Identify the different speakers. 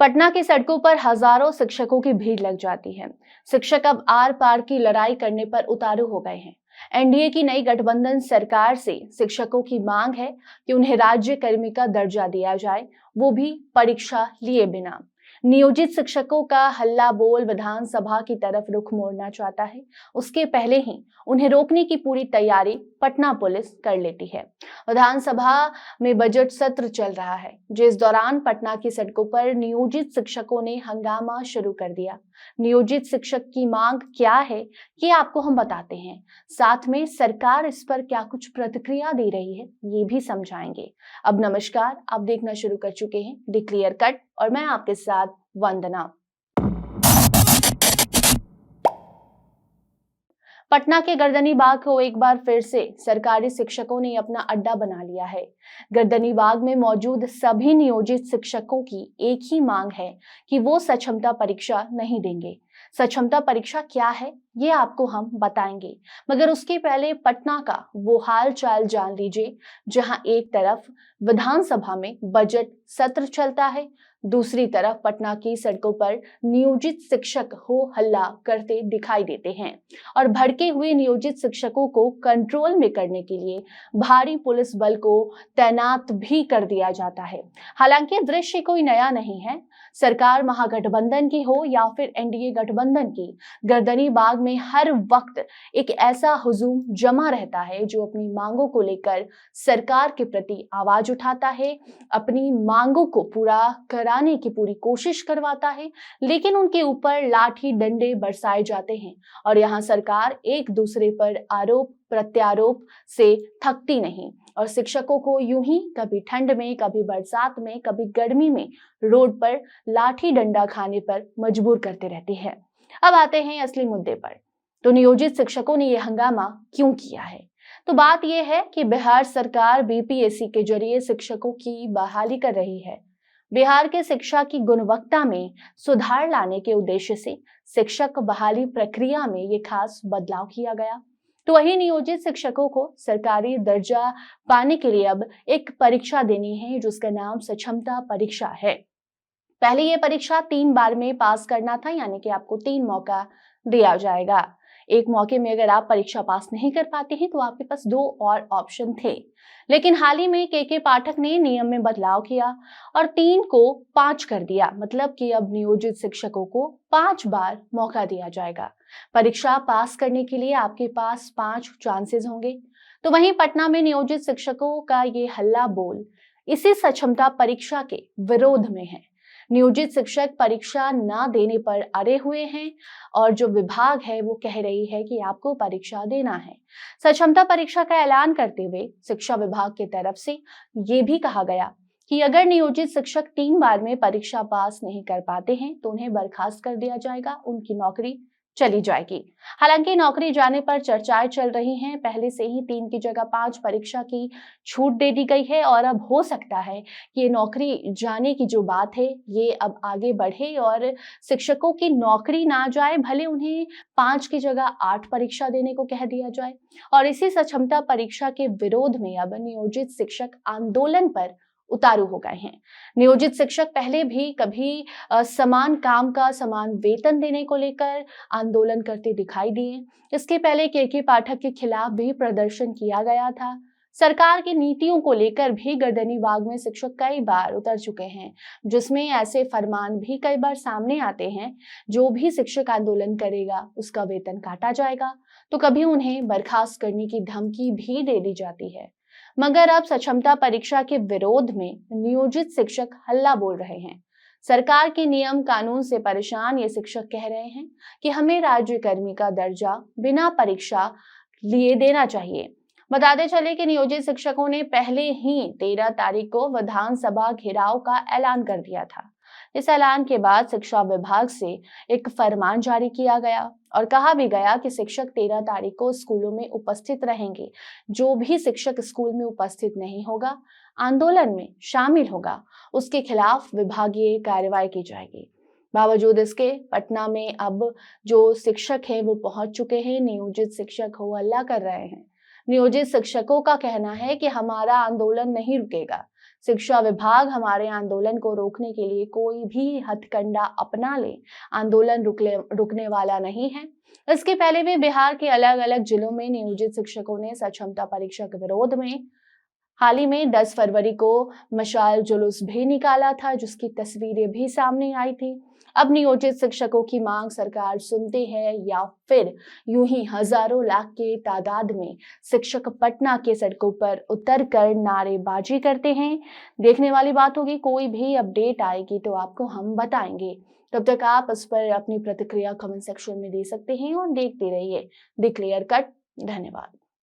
Speaker 1: पटना की सड़कों पर हजारों शिक्षकों की भीड़ लग जाती है। शिक्षक अब आर पार की लड़ाई करने पर उतारू हो गए हैं। एनडीए की नई गठबंधन सरकार से शिक्षकों की मांग है कि उन्हें राज्य कर्मी का दर्जा दिया जाए, वो भी परीक्षा लिए बिना। नियोजित शिक्षकों का हल्ला बोल विधानसभा की तरफ रुख मोड़ना चाहता है। उसके पहले ही उन्हें रोकने की पूरी तैयारी पटना पुलिस कर लेती है। विधानसभा में बजट सत्र चल रहा है, जिस दौरान पटना की सड़कों पर नियोजित शिक्षकों ने हंगामा शुरू कर दिया। नियोजित शिक्षक की मांग क्या है, ये आपको हम बताते हैं। साथ में सरकार इस पर क्या कुछ प्रतिक्रिया दे रही है, ये भी समझाएंगे। अब नमस्कार, आप देखना शुरू कर चुके हैं द क्लियर कट और मैं आपके साथ वंदना। पटना के गर्दनी बाग को एक बार फिर से सरकारी शिक्षकों ने अपना अड्डा बना लिया है। गर्दनी बाग में मौजूद सभी नियोजित शिक्षकों की एक ही मांग है कि वो सक्षमता परीक्षा नहीं देंगे। सक्षमता परीक्षा क्या है, ये आपको हम बताएंगे, मगर उसके पहले पटना का वो हाल चाल जान लीजिए, जहां एक तरफ विधानसभा में बजट सत्र चलता है, दूसरी तरफ पटना की सड़कों पर नियोजित शिक्षक हो हल्ला करते दिखाई देते हैं और भड़के हुए नियोजित शिक्षकों को कंट्रोल में करने के लिए भारी पुलिस बल को तैनात भी कर दिया जाता है। हालांकि दृश्य कोई नया नहीं है। सरकार महागठबंधन की हो या फिर एनडीए गठबंधन की, गर्दनी बाग में हर वक्त एक ऐसा हुजूम जमा रहता है जो अपनी मांगों को लेकर सरकार के प्रति आवाज उठाता है, अपनी मांगों को पूरा कराने की पूरी कोशिश करवाता है, लेकिन उनके ऊपर लाठी डंडे बरसाए जाते हैं और यहाँ सरकार एक दूसरे पर आरोप प्रत्यारोप से थकती नहीं और शिक्षकों को यूं ही कभी ठंड में, कभी बरसात में, कभी गर्मी में रोड पर लाठी डंडा खाने पर मजबूर करते रहती है। अब आते हैं असली मुद्दे पर। तो नियोजित शिक्षकों ने यह हंगामा क्यों किया है? तो बात यह है कि बिहार सरकार बीपीएससी के जरिए शिक्षकों की बहाली कर रही है। बिहार के शिक्षा की गुणवत्ता में सुधार लाने के उद्देश्य से शिक्षक बहाली प्रक्रिया में ये खास बदलाव किया गया। तो वही नियोजित शिक्षकों को सरकारी दर्जा पाने के लिए अब एक परीक्षा देनी है, जिसका नाम सक्षमता परीक्षा है। पहले ये परीक्षा 3 बार में पास करना था, यानी कि आपको 3 मौका दिया जाएगा। एक मौके में अगर आप परीक्षा पास नहीं कर पाते हैं तो आपके पास 2 और ऑप्शन थे, लेकिन हाल ही में के पाठक ने नियम में बदलाव किया और 3 को 5 कर दिया। मतलब कि अब नियोजित शिक्षकों को 5 बार मौका दिया जाएगा। परीक्षा पास करने के लिए आपके पास 5 चांसेस होंगे। तो वहीं पटना में नियोजित शिक्षकों का ये हल्ला बोल इसी सक्षमता परीक्षा के विरोध में है। नियोजित शिक्षक परीक्षा ना देने पर अड़े हुए हैं और जो विभाग है वो कह रही है कि आपको परीक्षा देना है। सक्षमता परीक्षा का ऐलान करते हुए शिक्षा विभाग की तरफ से ये भी कहा गया कि अगर नियोजित शिक्षक 3 बार में परीक्षा पास नहीं कर पाते हैं तो उन्हें बर्खास्त कर दिया जाएगा, उनकी नौकरी चली जाएगी। हालांकि नौकरी जाने पर चर्चाएं चल रही हैं। पहले से ही 3 की जगह 5 परीक्षा की छूट दे दी गई है और अब हो सकता है कि ये नौकरी जाने की जो बात है ये अब आगे बढ़े और शिक्षकों की नौकरी ना जाए, भले उन्हें 5 की जगह 8 परीक्षा देने को कह दिया जाए। और इसी सक्षमता परीक्षा के विरोध में अब नियोजित शिक्षक आंदोलन पर उतारू हो गए हैं। नियोजित शिक्षक पहले भी कभी समान काम का समान वेतन देने को लेकर आंदोलन करते दिखाई दिए। इसके पहले के पाठक के खिलाफ भी प्रदर्शन किया गया था। सरकार की नीतियों को लेकर भी गर्दनी बाग में शिक्षक कई बार उतर चुके हैं, जिसमें ऐसे फरमान भी कई बार सामने आते हैं, जो भी शिक्षक आंदोलन करेगा उसका वेतन काटा जाएगा। तो कभी उन्हें बर्खास्त करने की धमकी भी दे दी जाती है। मगर अब सक्षमता परीक्षा के विरोध में नियोजित शिक्षक हल्ला बोल रहे हैं। सरकार के नियम कानून से परेशान ये शिक्षक कह रहे हैं कि हमें राज्य कर्मी का दर्जा बिना परीक्षा लिए देना चाहिए। बताते चले कि नियोजित शिक्षकों ने पहले ही 13 तारीख को विधानसभा घेराव का ऐलान कर दिया था। इस ऐलान के बाद शिक्षा विभाग से एक फरमान जारी किया गया और कहा भी गया कि शिक्षक 13 तारीख को स्कूलों में उपस्थित रहेंगे। जो भी शिक्षक स्कूल में उपस्थित नहीं होगा, आंदोलन में शामिल होगा, उसके खिलाफ विभागीय कार्रवाई की जाएगी। बावजूद इसके पटना में अब जो शिक्षक हैं वो पहुंच चुके हैं। नियोजित शिक्षक हो हल्ला कर रहे हैं। नियोजित शिक्षकों का कहना है कि हमारा आंदोलन नहीं रुकेगा। शिक्षा विभाग हमारे आंदोलन को रोकने के लिए कोई भी हथकंडा अपना ले, आंदोलन रुकने वाला नहीं है। इसके पहले भी बिहार के अलग अलग जिलों में नियोजित शिक्षकों ने सक्षमता परीक्षा के विरोध में हाल ही में 10 फरवरी को मशाल जुलूस भी निकाला था, जिसकी तस्वीरें भी सामने आई थी। अब नियोजित शिक्षकों की मांग सरकार सुनती है या फिर यूं ही हजारों लाख के तादाद में शिक्षक पटना के सड़कों पर उतरकर नारेबाजी करते हैं। देखने वाली बात होगी, कोई भी अपडेट आएगी तो आपको हम बताएंगे। तब तक आप इस पर अपनी प्रतिक्रिया कमेंट सेक्शन में दे सकते हैं और देखते रहिए द क्लियर कट। धन्यवाद।